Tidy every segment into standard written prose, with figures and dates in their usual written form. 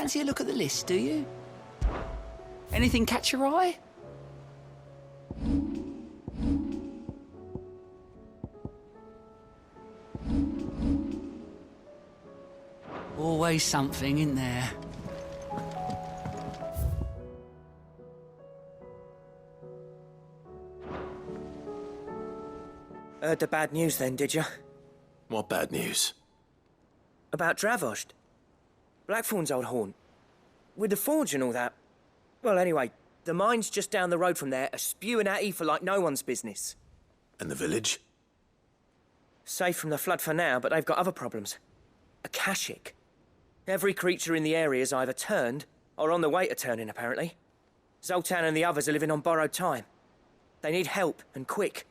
fancy a look at the list, do you? Anything catch your eye? Always something in there. Heard the bad news then, did you? What bad news? About Dravost. Blackthorn's old haunt. With the forge and all that. Well, anyway, the mines just down the road from there are spewing out ether like no one's business. And the village? Safe from the flood for now, but they've got other problems. Akashic. Every creature in the area is either turned or on the way to turning, apparently. Zoltan and the others are living on borrowed time. They need help, and quick.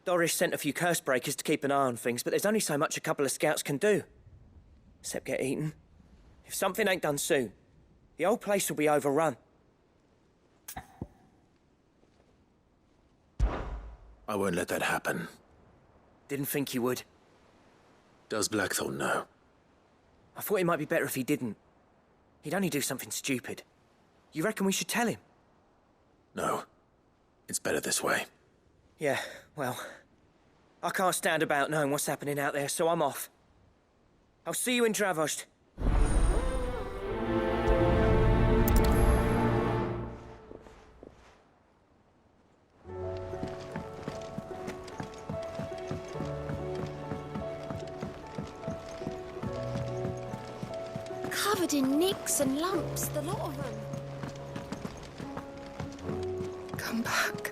Doris sent a few curse breakers to keep an eye on things, but there's only so much a couple of scouts can do. Except get eaten. If something ain't done soon, the whole place will be overrun. I won't let that happen. Didn't think you would. Does Blackthorn know? I thought it might be better if he didn't. He'd only do something stupid. You reckon we should tell him? No. It's better this way. Yeah, well, I can't stand about knowing what's happening out there, so I'm off. I'll see you in Dravost. Covered in nicks and lumps, the lot of them. Come back.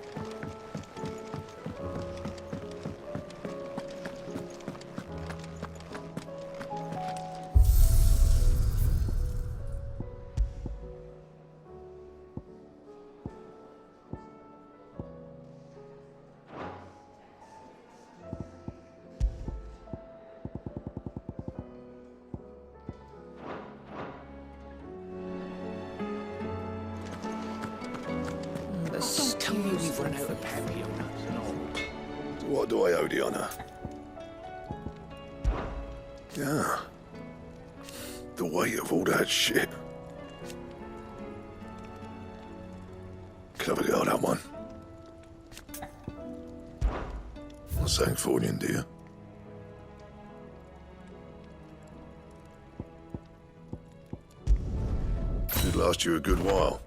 Don't tell me we've run out of patio nuts and all. What do I owe the honour? Yeah. The weight of all that shit. Clever girl, that one. Not saying fortune, do you? Should last you a good while.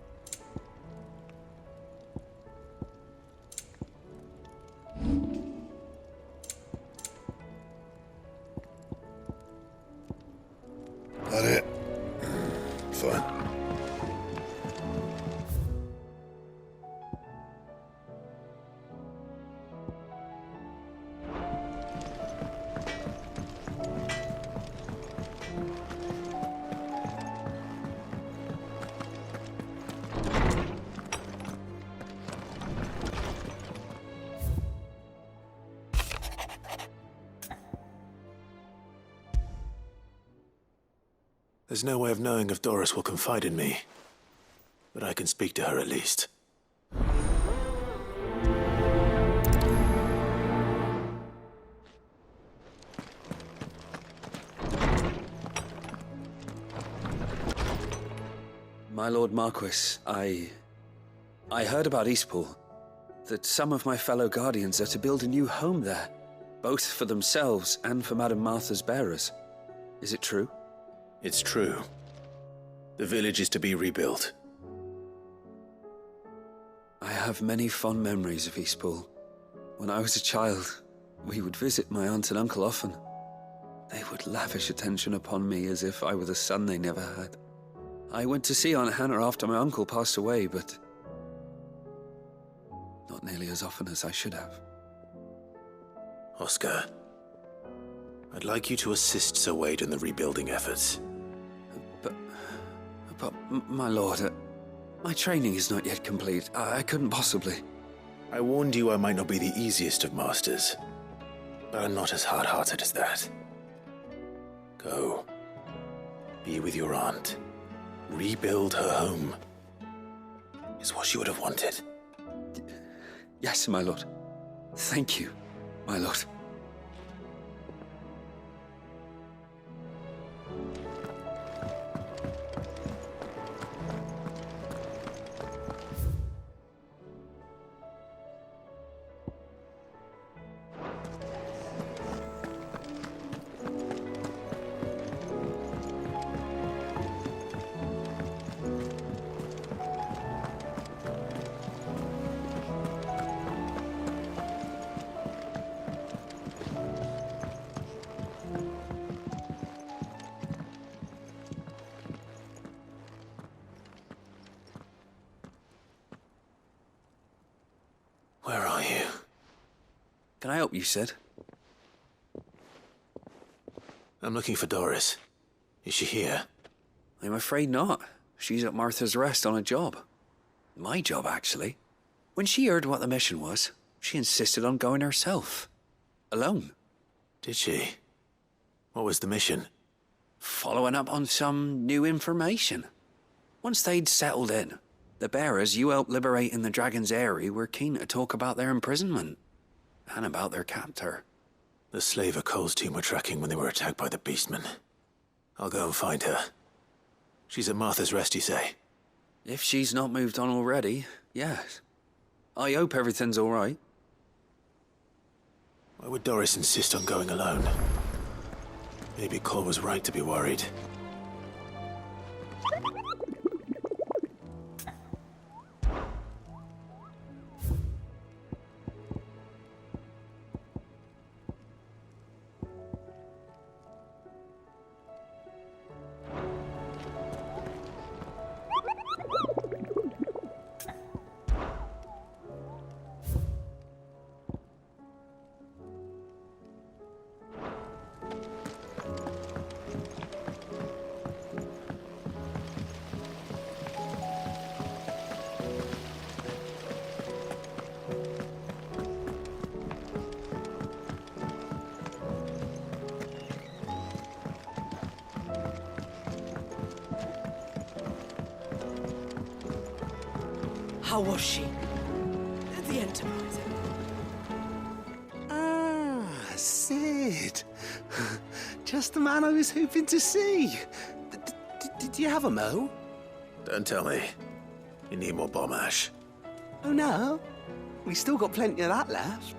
That it? Fine. There's no way of knowing if Doris will confide in me. But I can speak to her at least. My Lord Marquis, I heard about Eastpool. That some of my fellow Guardians are to build a new home there. Both for themselves and for Madame Martha's bearers. Is it true? It's true. The village is to be rebuilt. I have many fond memories of Eastpool. When I was a child, we would visit my aunt and uncle often. They would lavish attention upon me as if I were the son they never had. I went to see Aunt Hannah after my uncle passed away, but not nearly as often as I should have. Oscar, I'd like you to assist Sir Wade in the rebuilding efforts. But my lord, my training is not yet complete. I couldn't possibly. I warned you I might not be the easiest of masters, but I'm not as hard-hearted as that. Go. Be with your aunt. Rebuild her home. Is what she would have wanted. Yes, my lord. Thank you, my lord. Can I help you, Sid? I'm looking for Doris. Is she here? I'm afraid not. She's at Martha's Rest on a job. My job, actually. When she heard what the mission was, she insisted on going herself. Alone. Did she? What was the mission? Following up on some new information. Once they'd settled in, the bearers you helped liberate in the Dragon's Eyrie were keen to talk about their imprisonment. And about their captor. The slaver Cole's team were tracking when they were attacked by the Beastmen. I'll go and find her. She's at Martha's Rest, you say? If she's not moved on already, yes. I hope everything's all right. Why would Doris insist on going alone? Maybe Cole was right to be worried. How was she? The Enterprise. Ah, Sid. Just the man I was hoping to see. Did you have a mo? Don't tell me. You need more bomb ash. Oh no, we still got plenty of that left.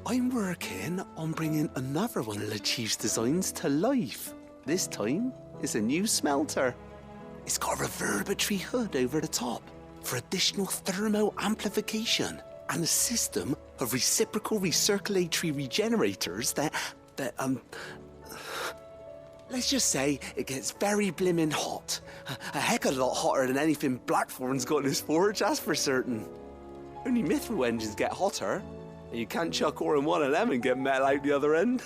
I'm working on bringing another one of the Chief's designs to life. This time, it's a new smelter. It's got a reverberatory hood over the top for additional thermo amplification and a system of reciprocal recirculatory regenerators that let's just say it gets very blimmin' hot. A heck of a lot hotter than anything Blackthorn's got in his forge, that's for certain. Only mithril engines get hotter, and you can't chuck ore in one of them and get metal out the other end.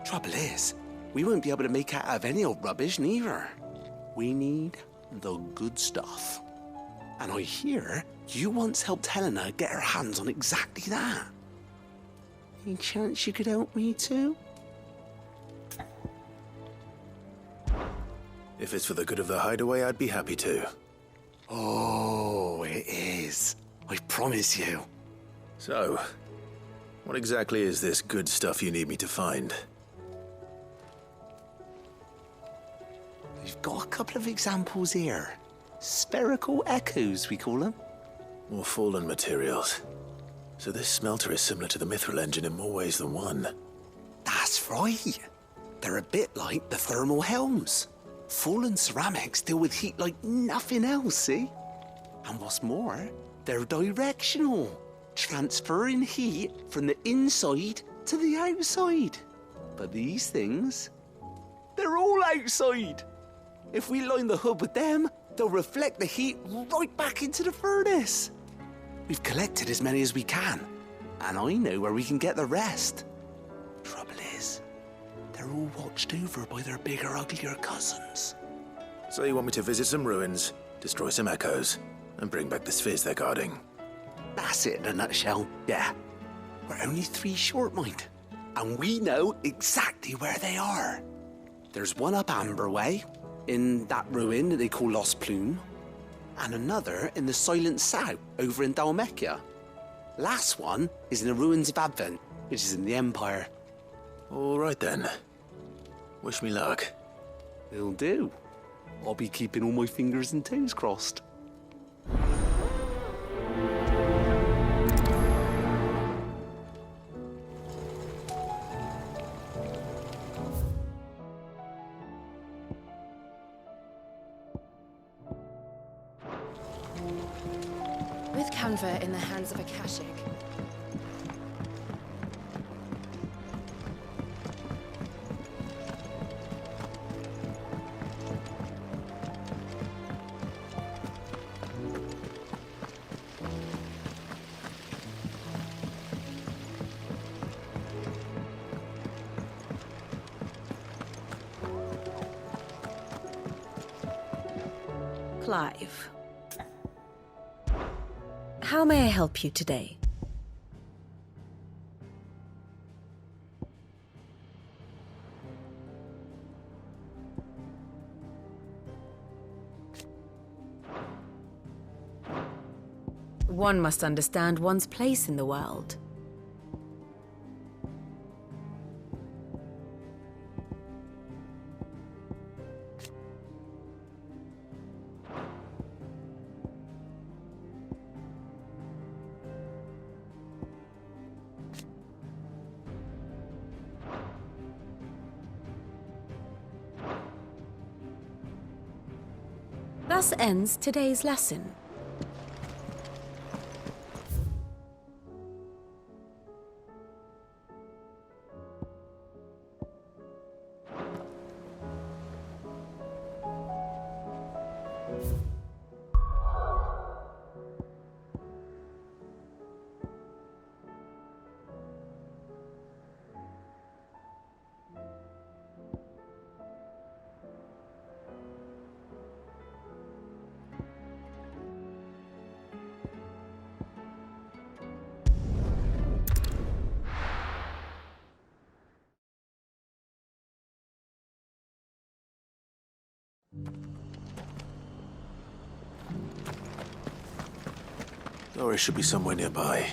Trouble is, we won't be able to make out of any old rubbish neither. We need the good stuff. And I hear you once helped Helena get her hands on exactly that. Any chance you could help me too? If it's for the good of the hideaway, I'd be happy to. Oh, it is. I promise you. So, what exactly is this good stuff you need me to find? We've got a couple of examples here. Spherical echoes, we call them. More fallen materials. So this smelter is similar to the mithril engine in more ways than one. That's right. They're a bit like the thermal helms. Fallen ceramics deal with heat like nothing else, see? And what's more, they're directional, transferring heat from the inside to the outside. But these things, they're all outside. If we line the hood with them, they'll reflect the heat right back into the furnace. We've collected as many as we can, and I know where we can get the rest. Trouble is, they're all watched over by their bigger, uglier cousins. So you want me to visit some ruins, destroy some echoes, and bring back the spheres they're guarding? That's it in a nutshell, yeah. We're only 3 short, mind, and we know exactly where they are. There's one up Amber Way, in that ruin that they call Lost Plume, and another in the Silent South, over in Dalmekia. Last one is in the ruins of Advent, which is in the Empire. All right then. Wish me luck. It'll do. I'll be keeping all my fingers and toes crossed. With Canva in the hands of Akashic, Clive. How may I help you today? One must understand one's place in the world. Thus ends today's lesson. Doris should be somewhere nearby.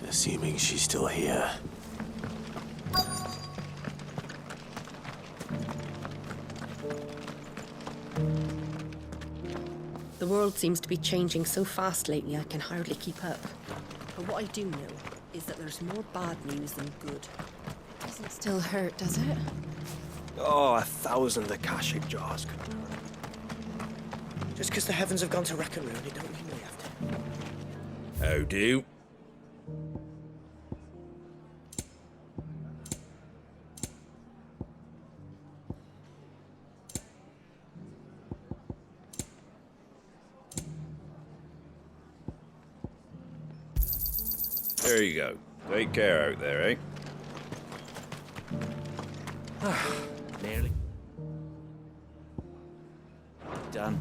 Assuming she's still here. The world seems to be changing so fast lately I can hardly keep up. But what I do know is that there's more bad news than good. Doesn't still hurt, does it? Oh, 1,000 Akashic jars could do it. Just because the heavens have gone to rack and ruin, it don't mean we have to. How do? There you go. Take care out there, eh? Nearly. Done.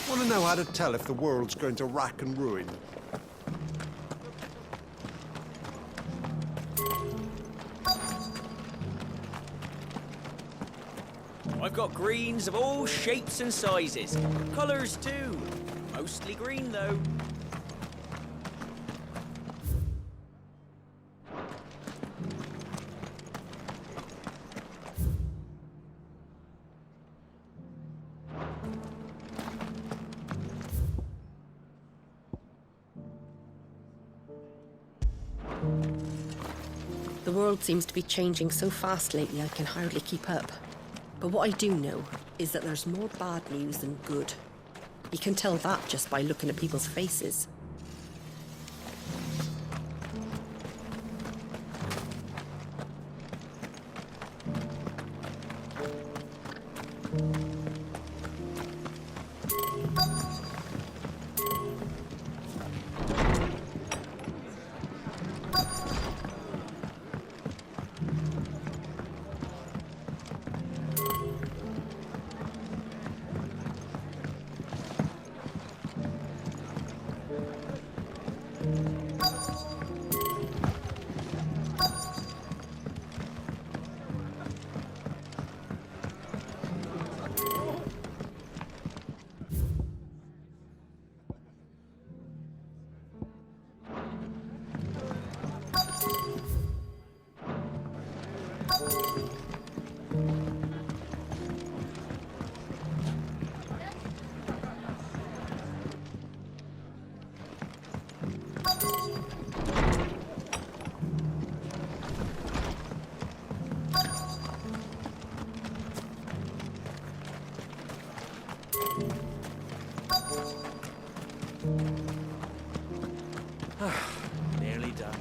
Want to know how to tell if the world's going to rack and ruin? I've got greens of all shapes and sizes. Colours too. Mostly green though. The world seems to be changing so fast lately I can hardly keep up. But what I do know is that there's more bad news than good. You can tell that just by looking at people's faces. done.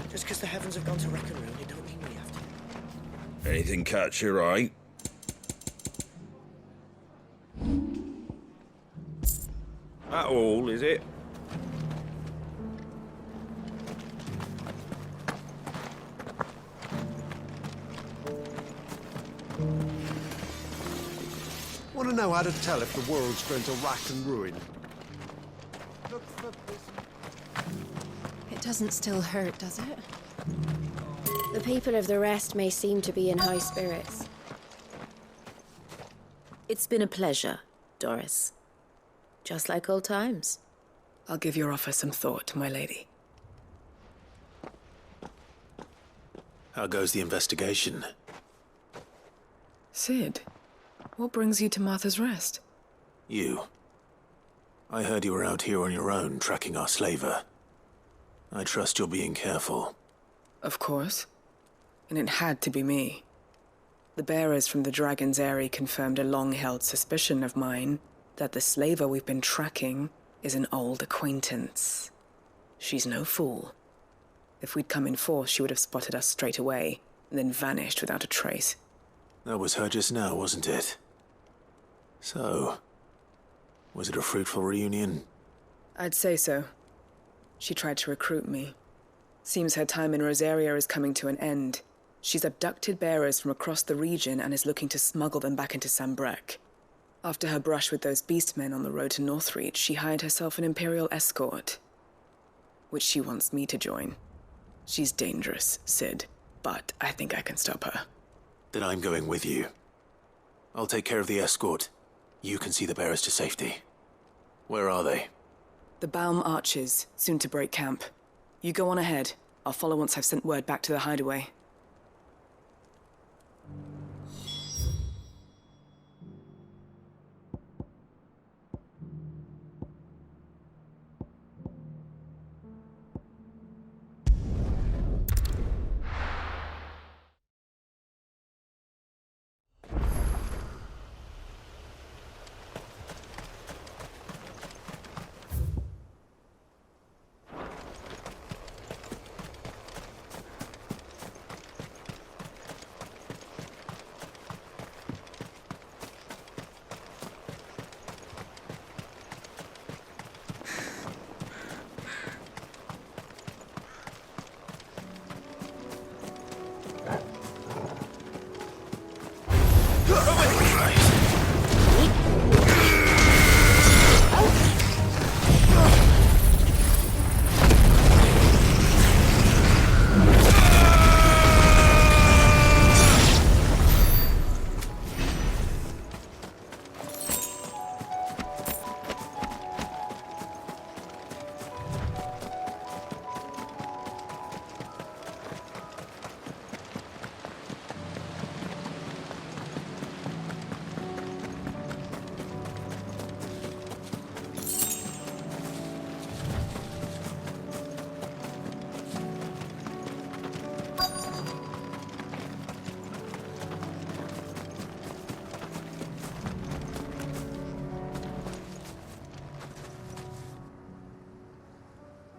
Just because the heavens have gone to wreck and ruin, it don't mean we have to. Anything catch your eye? That all, is it? Want to know how to tell if the world's going to rack and ruin? Look for this. It doesn't still hurt, does it? The people of the rest may seem to be in high spirits. It's been a pleasure, Doris. Just like old times. I'll give your offer some thought, my lady. How goes the investigation? Sid, what brings you to Martha's Rest? You. I heard you were out here on your own, tracking our slaver. I trust you're being careful. Of course. And it had to be me. The bearers from the Dragon's Eyrie confirmed a long-held suspicion of mine that the slaver we've been tracking is an old acquaintance. She's no fool. If we'd come in force, she would have spotted us straight away, and then vanished without a trace. That was her just now, wasn't it? So, was it a fruitful reunion? I'd say so. She tried to recruit me. Seems her time in Rosaria is coming to an end. She's abducted bearers from across the region and is looking to smuggle them back into Sambrec. After her brush with those beastmen on the road to Northreach, she hired herself an Imperial escort, which she wants me to join. She's dangerous, Sid, but I think I can stop her. Then I'm going with you. I'll take care of the escort. You can see the bearers to safety. Where are they? The Baum Archers, soon to break camp. You go on ahead. I'll follow once I've sent word back to the hideaway.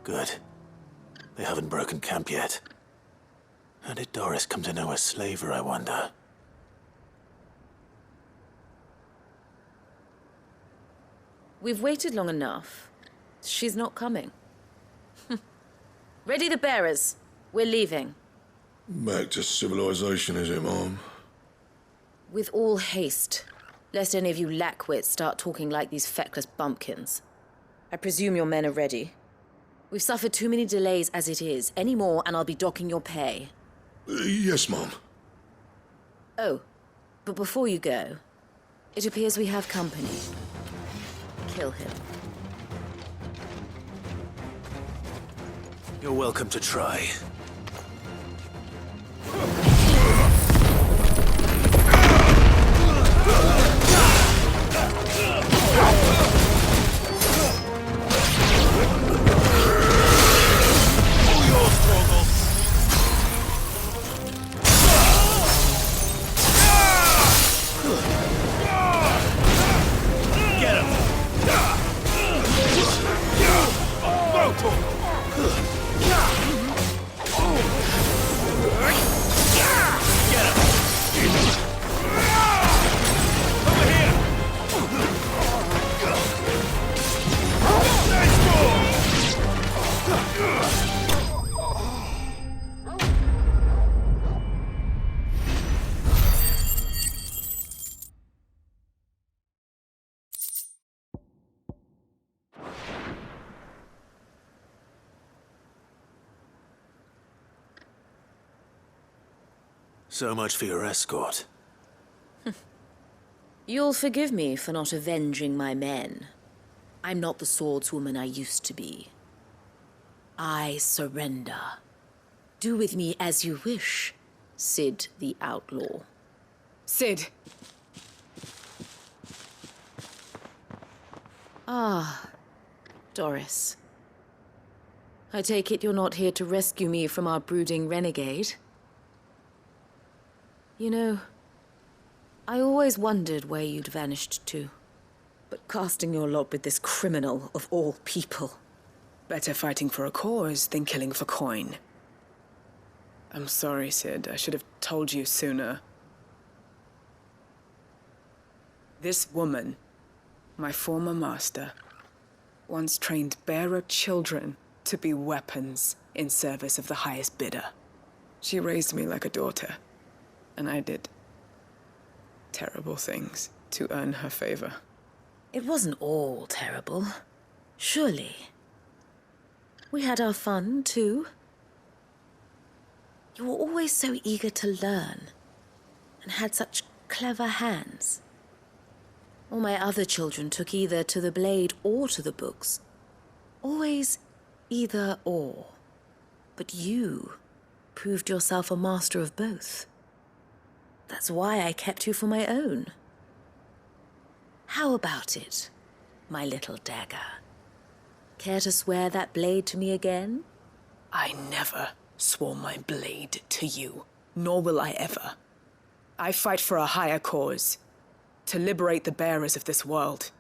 Good. They haven't broken camp yet. How did Doris come to know a slaver, I wonder? We've waited long enough. she's not coming. Ready the bearers. We're leaving. Back to civilization, is it, Mom? With all haste, lest any of you lackwits start talking like these feckless bumpkins. I presume your men are ready. We've suffered too many delays as it is. Any more, and I'll be docking your pay. Yes, Mom. Oh, but before you go, it appears we have company. Kill him. You're welcome to try. So much for your escort. You'll forgive me for not avenging my men. I'm not the swordswoman I used to be. I surrender. Do with me as you wish, Cid the Outlaw. Cid! Ah, Doris. I take it you're not here to rescue me from our brooding renegade? You know, I always wondered where you'd vanished to. But casting your lot with this criminal of all people... Better fighting for a cause than killing for coin. I'm sorry, Cid. I should have told you sooner. This woman, my former master, once trained bearer children to be weapons in service of the highest bidder. She raised me like a daughter. And I did terrible things to earn her favor. It wasn't all terrible, surely. We had our fun, too. You were always so eager to learn, and had such clever hands. All my other children took either to the blade or to the books. Always either or. But you proved yourself a master of both. That's why I kept you for my own. How about it, my little dagger? Care to swear that blade to me again? I never swore my blade to you, nor will I ever. I fight for a higher cause, to liberate the bearers of this world.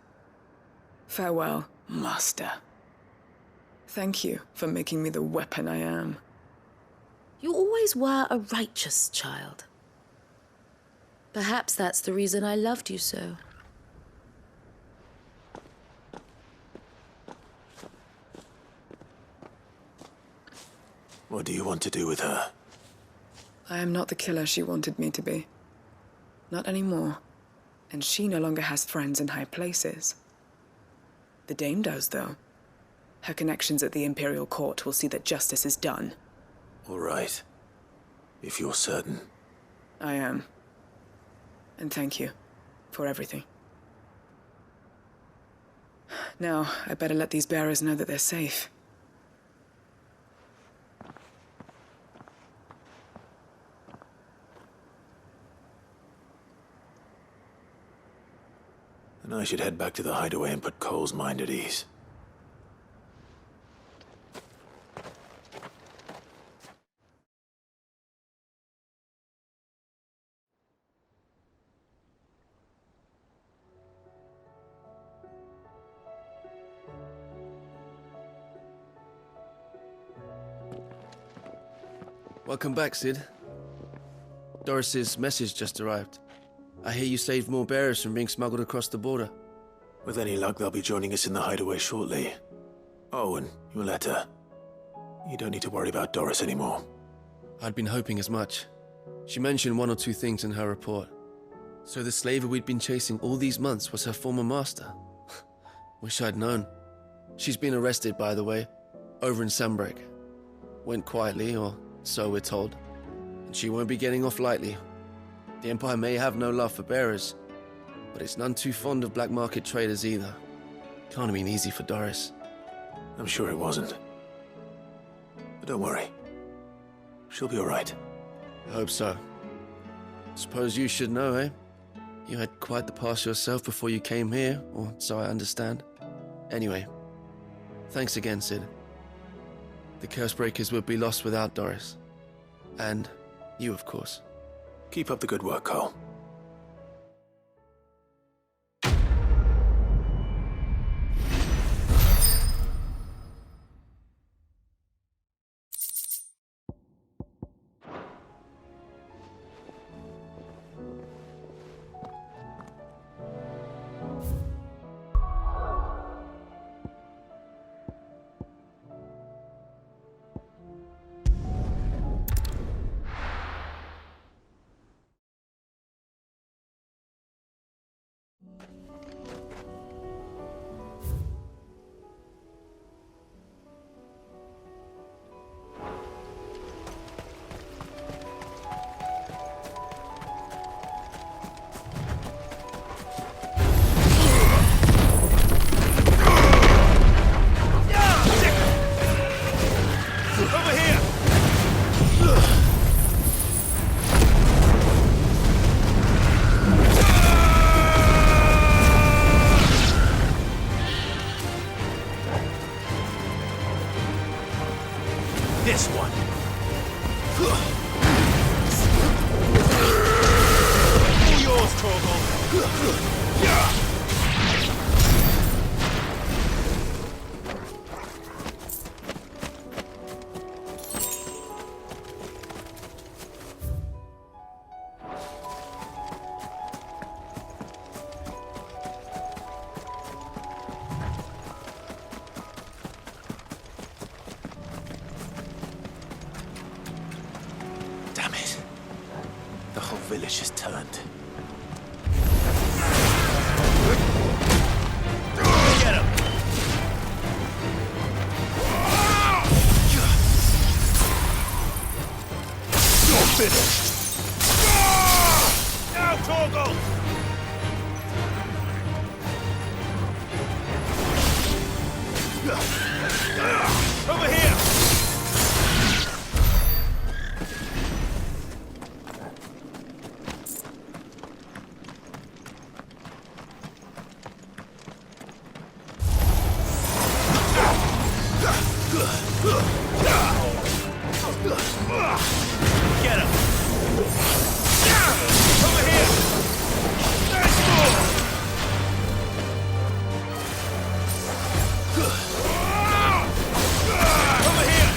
Farewell, Master. Thank you for making me the weapon I am. You always were a righteous child. Perhaps that's the reason I loved you so. What do you want to do with her? I am not the killer she wanted me to be. Not anymore. And she no longer has friends in high places. The Dame does, though. Her connections at the Imperial Court will see that justice is done. All right. If you're certain. I am. And thank you for everything. Now, I better let these bearers know that they're safe. And I should head back to the hideaway and put Cole's mind at ease. Welcome back, Cid. Doris's message just arrived. I hear you saved more bearers from being smuggled across the border. With any luck, they'll be joining us in the hideaway shortly. Oh, and your letter. You don't need to worry about Doris anymore. I'd been hoping as much. She mentioned one or two things in her report. So the slaver we'd been chasing all these months was her former master. Wish I'd known. She's been arrested, by the way, over in Sandbreak. Went quietly, or so we're told. And she won't be getting off lightly. The Empire may have no love for bearers, but it's none too fond of black market traders either. Can't have been easy for Doris. I'm sure it wasn't. But don't worry. She'll be all right. I hope so. Suppose you should know, eh? You had quite the past yourself before you came here, or so I understand. Anyway, thanks again, Sid. The Cursebreakers would be lost without Doris. And you, of course. Keep up the good work, Cole. This one. All yours, Torgal. Damn it. The whole village has turned. Get him! You're finished! Now, Torgal! Over here! Get him! Over here! Nice move! Over here!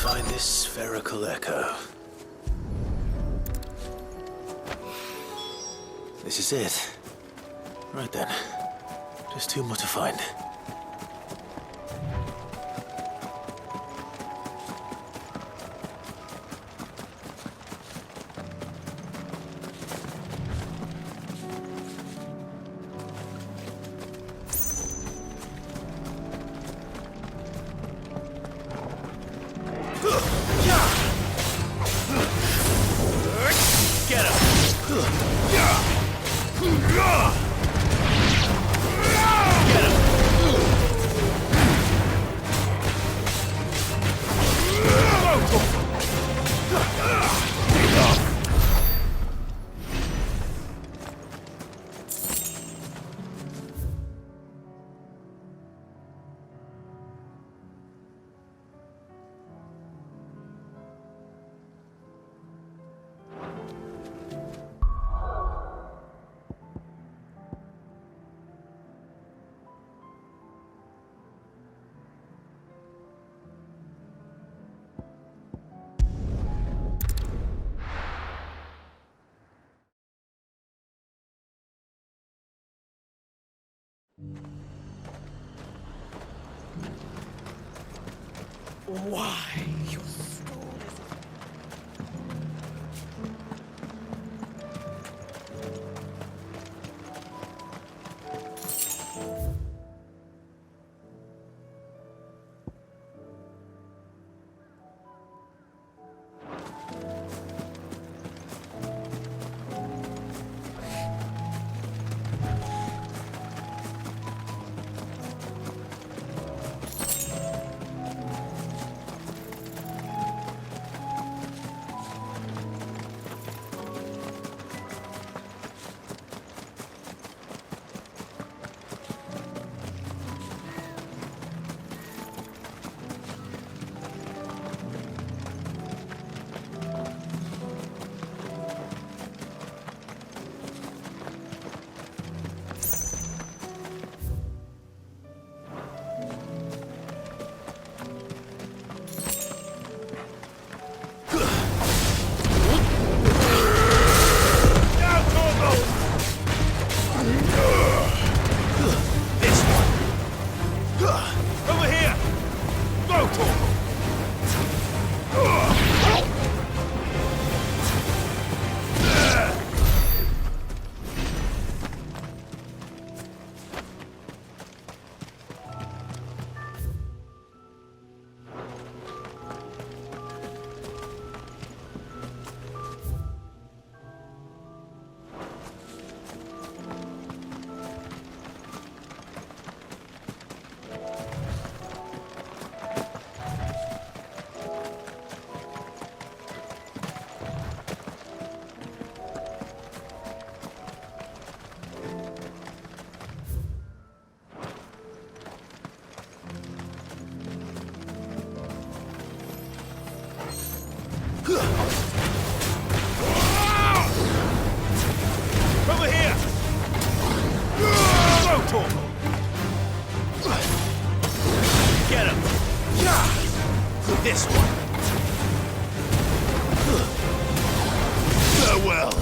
find this spherical echo. This is it. Right then. Just two more to find. Why? Over here! Get him! This one! Farewell!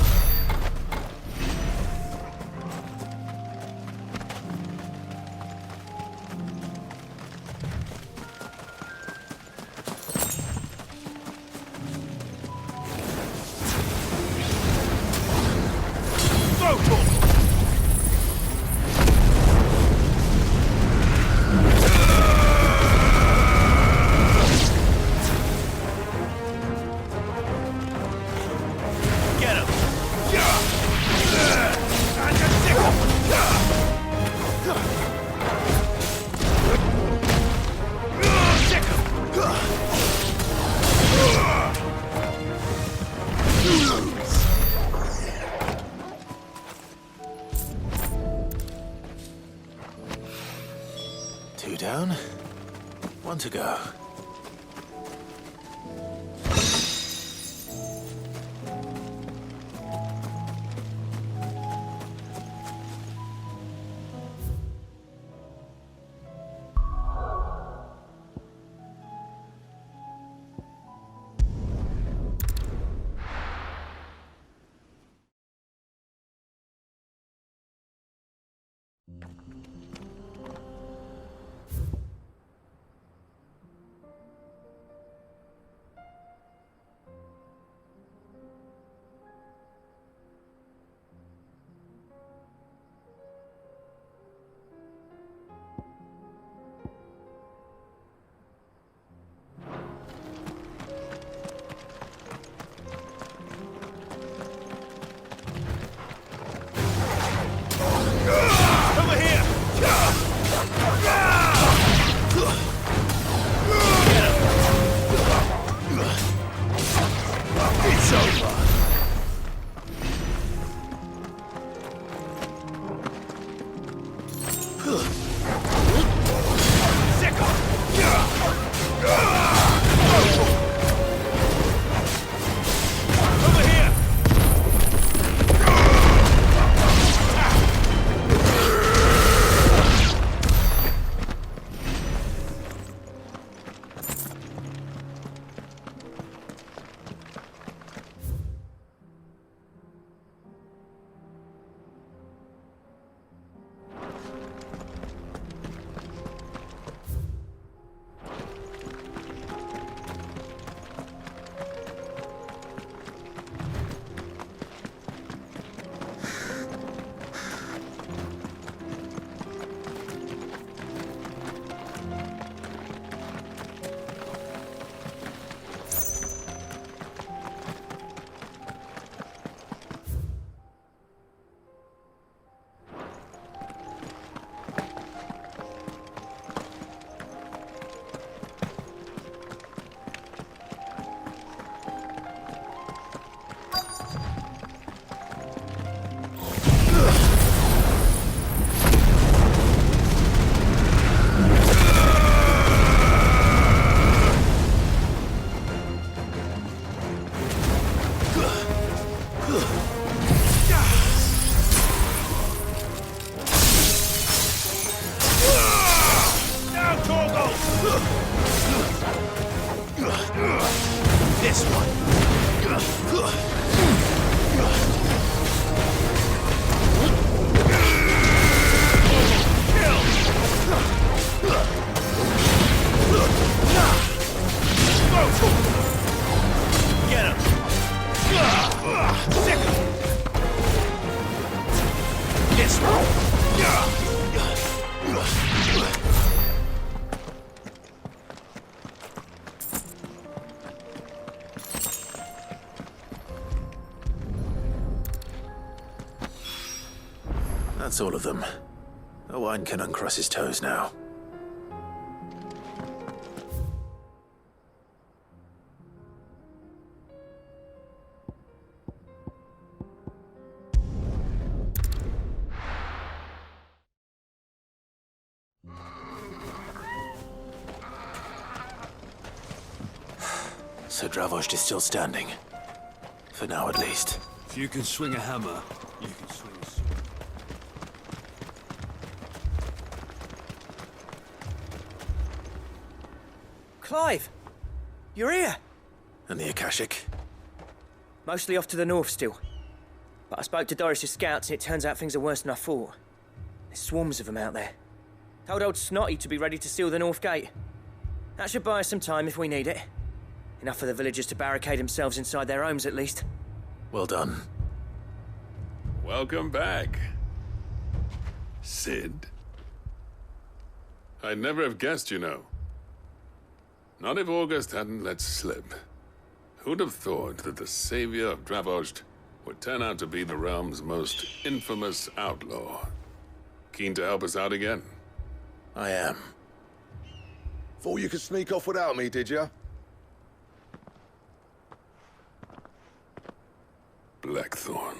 Two down, one to go. This one. Get him! Sick him! This one! That's all of them. Owain can uncross his toes now. So Dravost is still standing. For now, at least. If you can swing a hammer, you can swing a sword. Clive! You're here! And the Akashic? Mostly off to the north still. But I spoke to Doris's scouts and it turns out things are worse than I thought. There's swarms of them out there. Told old Snotty to be ready to seal the north gate. That should buy us some time if we need it. Enough for the villagers to barricade themselves inside their homes at least. Well done. Welcome back, Sid. I'd never have guessed, you know. Not if August hadn't let slip. Who'd have thought that the savior of Dravost would turn out to be the realm's most infamous outlaw? Keen to help us out again? I am. Thought you could sneak off without me, did you? Blackthorn.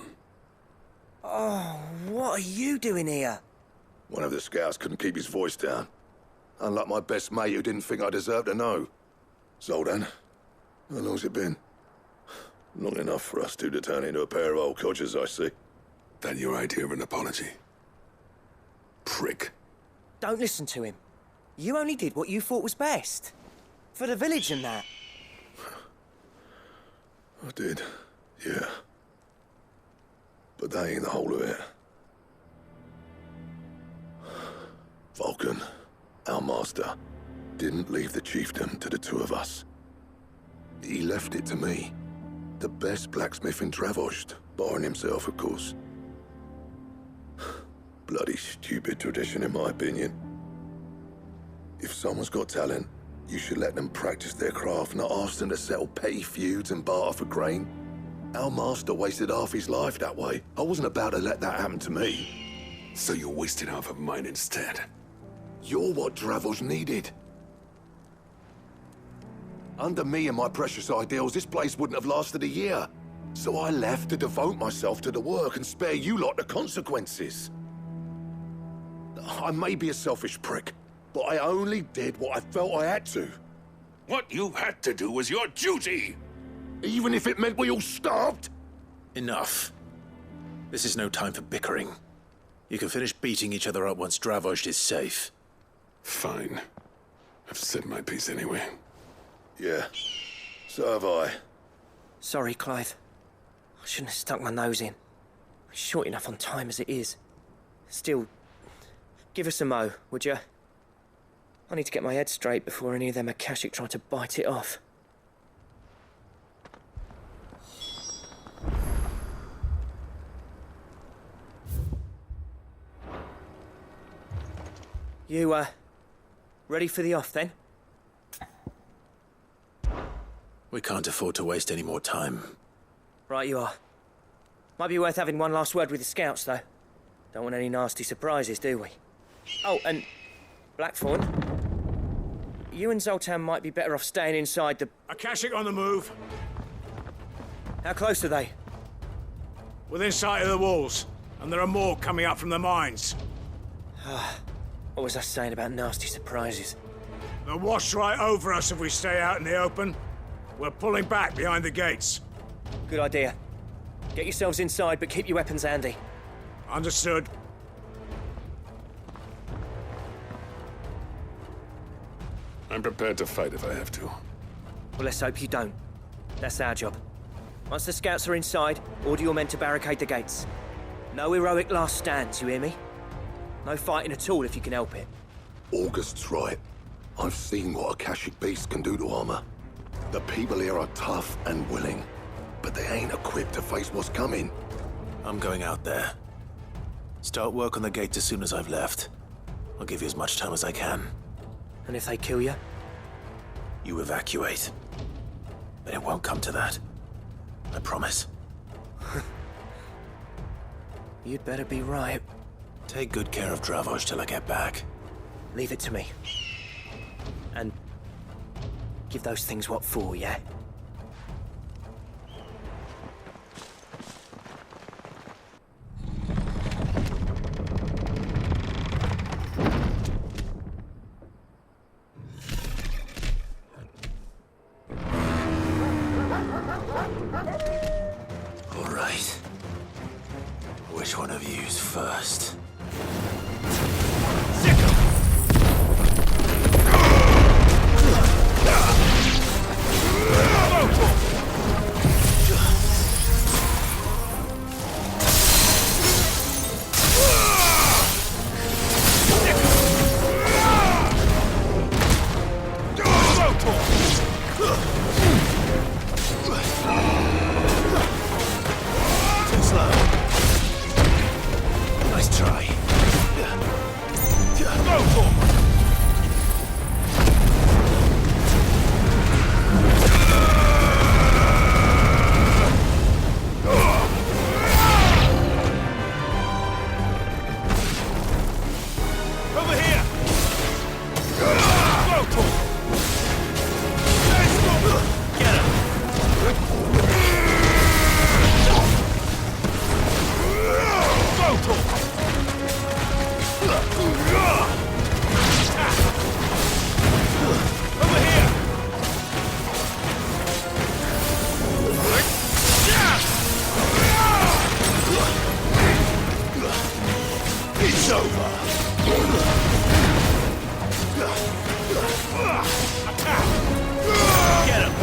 Oh, what are you doing here? One of the scouts couldn't keep his voice down. Unlike my best mate who didn't think I deserved to know. Zoltan, how long's it been? Long enough for us two to turn into a pair of old codgers, I see. That your idea of an apology? Prick. Don't listen to him. You only did what you thought was best. For the village and that. I did, yeah. But that ain't the whole of it. Vulcan, our master, didn't leave the chiefdom to the two of us. He left it to me. The best blacksmith in Dravost, barring himself, of course. Bloody stupid tradition, in my opinion. If someone's got talent, you should let them practice their craft, not ask them to settle petty feuds and barter for grain. Our master wasted half his life that way. I wasn't about to let that happen to me. So you wasted half of mine instead? You're what Dravost needed. Under me and my precious ideals, this place wouldn't have lasted a year. So I left to devote myself to the work and spare you lot the consequences. I may be a selfish prick, but I only did what I felt I had to. What you had to do was your duty! Even if it meant we all starved? Enough. This is no time for bickering. You can finish beating each other up once Dravost is safe. Fine. I've said my piece anyway. Yeah, so have I. Sorry, Clive. I shouldn't have stuck my nose in. We're short enough on time as it is. Still, give us a mo, would you? I need to get my head straight before any of them Akashic try to bite it off. You, ready for the off, then? We can't afford to waste any more time. Right you are. Might be worth having one last word with the scouts, though. Don't want any nasty surprises, do we? Oh, and Blackthorn, you and Zoltan might be better off staying inside the... Akashic on the move. How close are they? Within sight of the walls. And there are more coming up from the mines. What was I saying about nasty surprises? They'll wash right over us if we stay out in the open. We're pulling back behind the gates. Good idea. Get yourselves inside, but keep your weapons handy. Understood. I'm prepared to fight if I have to. Well, let's hope you don't. That's our job. Once the scouts are inside, order your men to barricade the gates. No heroic last stands, you hear me? No fighting at all if you can help it. August's right. I've seen what Akashic beasts can do to armor. The people here are tough and willing, but they ain't equipped to face what's coming. I'm going out there. Start work on the gate as soon as I've left. I'll give you as much time as I can. And if they kill you? You evacuate. But it won't come to that. I promise. You'd better be right. Take good care of Dravoj till I get back. Leave it to me. And give those things what for, yeah? All right. Which one of you's first? Too slow. Nice try. Over here! Get him! Over here! It's over! Get him!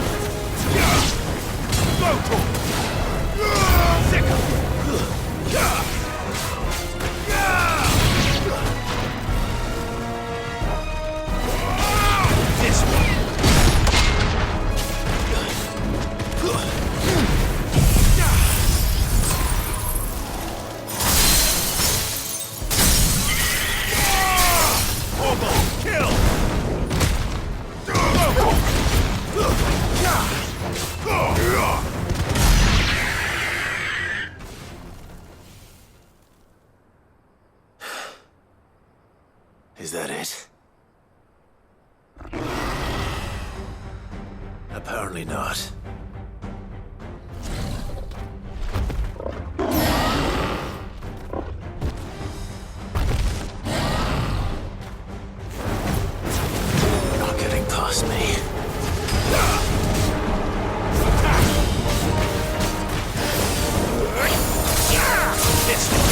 This way! Kill! Is that it? Apparently not. Not getting past me. This way!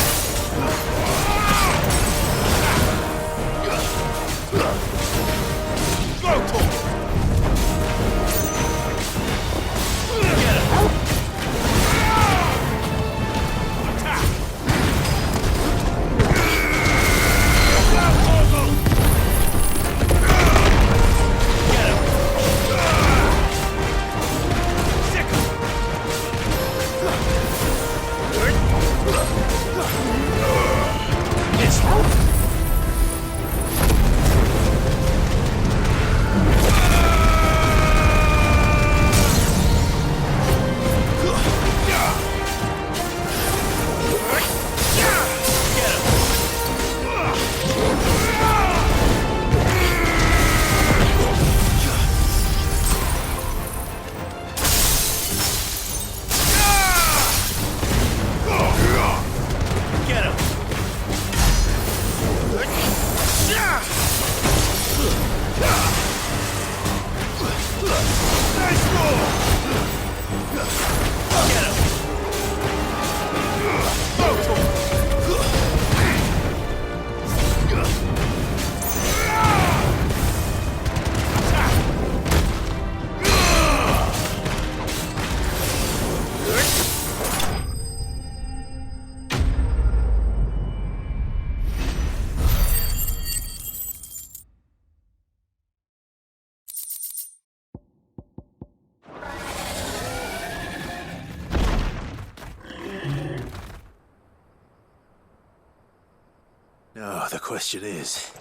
Now, the question is,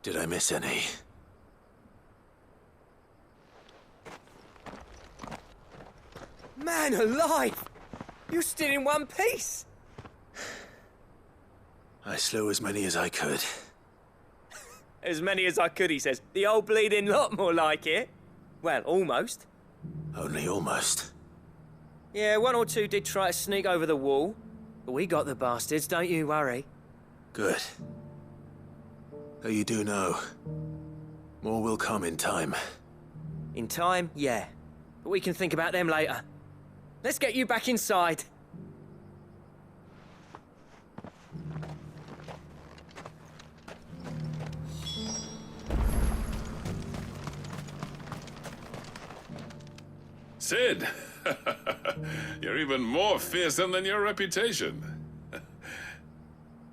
did I miss any? Man alive! You're still in one piece! I slew as many as I could. As many as I could, he says. The old bleeding lot, more like it. Well, almost. Only almost. Yeah, one or two did try to sneak over the wall. But we got the bastards, don't you worry. Good. Though you do know, more will come in time. In time, yeah. But we can think about them later. Let's get you back inside. Sid! You're even more fearsome than your reputation.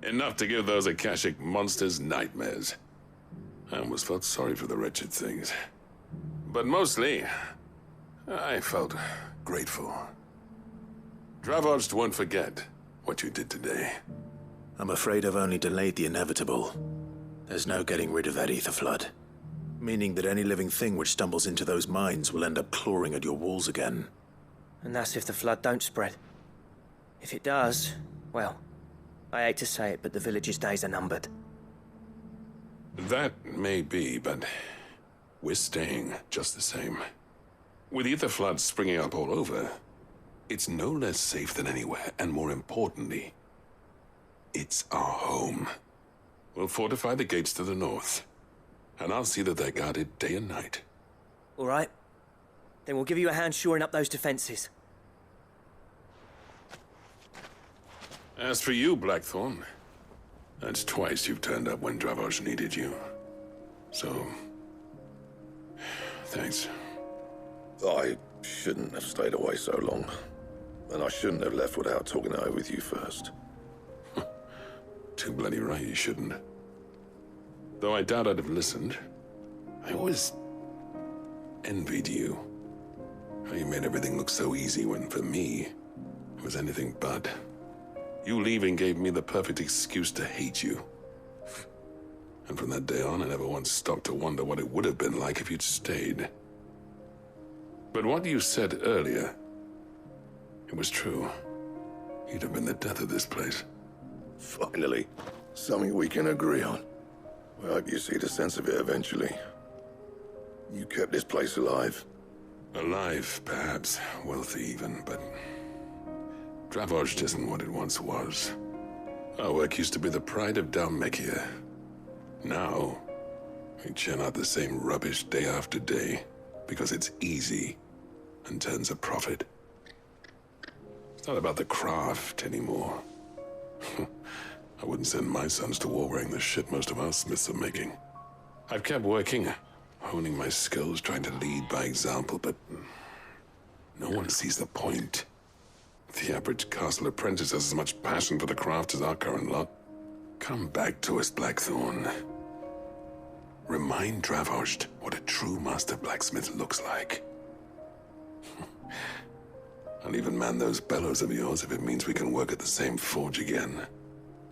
Enough to give those Akashic monsters nightmares. I almost felt sorry for the wretched things. But mostly, I felt grateful. Dravoged won't forget what you did today. I'm afraid I've only delayed the inevitable. There's no getting rid of that ether flood. Meaning that any living thing which stumbles into those mines will end up clawing at your walls again. And that's if the flood don't spread. If it does, well, I hate to say it, but the village's days are numbered. That may be, but we're staying just the same. With ether floods springing up all over, it's no less safe than anywhere, and more importantly, it's our home. We'll fortify the gates to the north, and I'll see that they're guarded day and night. All right. Then we'll give you a hand shoring up those defenses. As for you, Blackthorn, that's twice you've turned up when Dravos needed you. So, thanks. I shouldn't have stayed away so long. And I shouldn't have left without talking it over with you first. Too bloody right you shouldn't. Though I doubt I'd have listened. I always envied you. How you made everything look so easy when, for me, it was anything but. You leaving gave me the perfect excuse to hate you. And from that day on, I never once stopped to wonder what it would have been like if you'd stayed. But what you said earlier, it was true. You'd have been the death of this place. Finally, something we can agree on. I hope you see the sense of it eventually. You kept this place alive. Alive, perhaps. Wealthy even, but Dravoged isn't what it once was. Our work used to be the pride of Dalmekia. Now, we churn out the same rubbish day after day because it's easy and turns a profit. It's not about the craft anymore. I wouldn't send my sons to war wearing the shit most of our smiths are making. I've kept working, honing my skills, trying to lead by example, but no one sees the point. The average castle apprentice has as much passion for the craft as our current lot. Come back to us, Blackthorn. Remind Dravoged what a true master blacksmith looks like. I'll even man those bellows of yours if it means we can work at the same forge again.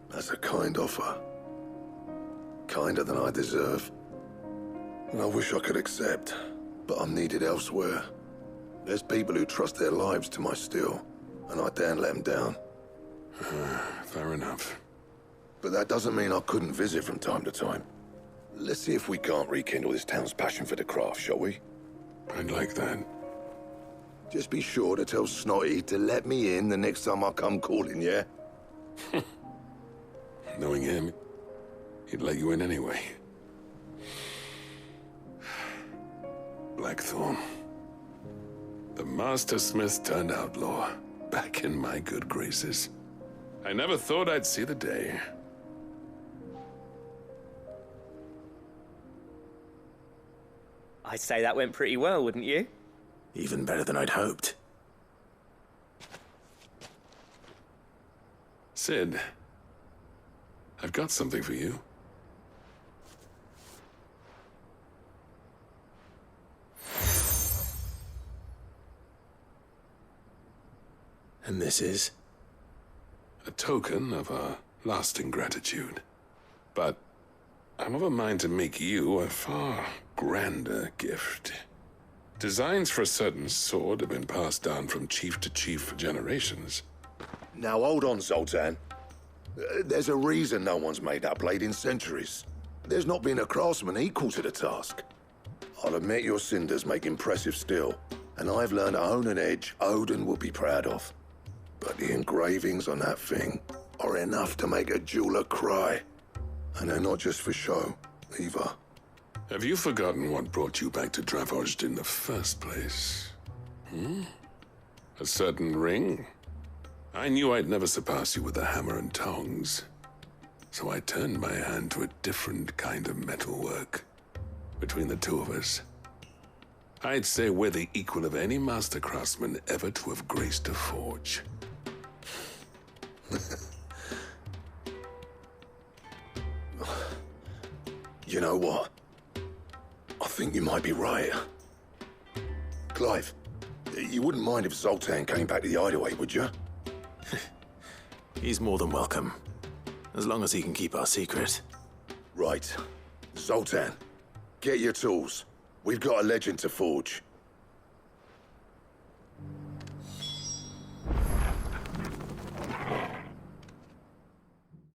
That's a kind offer. Kinder than I deserve. And I wish I could accept, but I'm needed elsewhere. There's people who trust their lives to my steel, and I daren't let them down. Fair enough. But that doesn't mean I couldn't visit from time to time. Let's see if we can't rekindle this town's passion for the craft, shall we? I'd like that. Just be sure to tell Snotty to let me in the next time I come calling, yeah? Knowing him, he'd let you in anyway. Blackthorn. The Master Smith turned outlaw, back in my good graces. I never thought I'd see the day. I'd say that went pretty well, wouldn't you? Even better than I'd hoped. Sid, I've got something for you. And this is? A token of our lasting gratitude. But I'm of a mind to make you a far grander gift. Designs for a certain sword have been passed down from chief to chief for generations. Now hold on, Zoltan. There's a reason no one's made that blade in centuries. There's not been a craftsman equal to the task. I'll admit your cinders make impressive steel, and I've learned to own an edge Odin will be proud of. But the engravings on that thing are enough to make a jeweler cry. And they're not just for show, either. Have you forgotten what brought you back to Dravozd in the first place? A certain ring? I knew I'd never surpass you with a hammer and tongs. So I turned my hand to a different kind of metalwork. Between the two of us, I'd say we're the equal of any master craftsman ever to have graced a forge. You know what? I think you might be right. Clive, you wouldn't mind if Zoltan came back to the Hideaway, would you? He's more than welcome, as long as he can keep our secret. Right. Zoltan, get your tools. We've got a legend to forge.